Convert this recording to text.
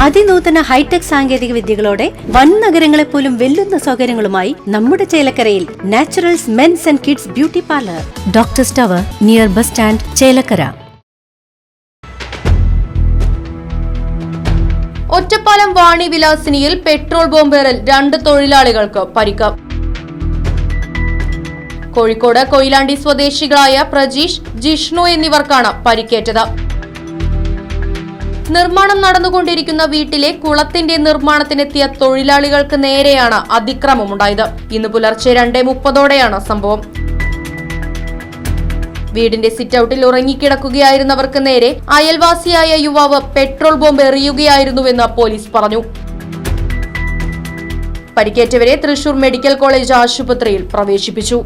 അതിനൂതന hi tech സാങ്കേതിക വിദ്യകളോടെ വൻ നഗരങ്ങളെ പോലും വെല്ലുന്ന സൗകര്യങ്ങളുമായി നമ്മുടെ ചേലക്കരയിൽ naturals men's and kids beauty parlour, doctors tower, near bus stand, Chelakkara. Ottapalam വാണി വിലാസിനിയിൽ പെട്രോൾ ബോംബേറിൽ 2 തൊഴിലാളികൾക്ക് പരിക്ക്. കോഴിക്കോട് കൊയിലാണ്ടി സ്വദേശികളായ പ്രജീഷ്, ജിഷ്ണു എന്നിവർക്കാണ് പരിക്കേറ്റത്. നിർമ്മാണം നടന്നുകൊണ്ടിരിക്കുന്ന വീട്ടിലെ കുളത്തിന്റെ നിർമ്മാണത്തിനെത്തിയ തൊഴിലാളികൾക്ക് നേരെയാണ് അതിക്രമമുണ്ടായത്. ഇന്ന് പുലർച്ചെ 2:30ഓടെയാണ് സംഭവം. വീടിന്റെ സിറ്റൌട്ടിൽ ഉറങ്ങിക്കിടക്കുകയായിരുന്നവർക്ക് നേരെ അയൽവാസിയായ യുവാവ് പെട്രോൾ ബോംബ് എറിയുകയായിരുന്നുവെന്ന് പോലീസ് പറഞ്ഞു. പരിക്കേറ്റവരെ തൃശൂർ മെഡിക്കൽ കോളേജ് ആശുപത്രിയിൽ പ്രവേശിപ്പിച്ചു.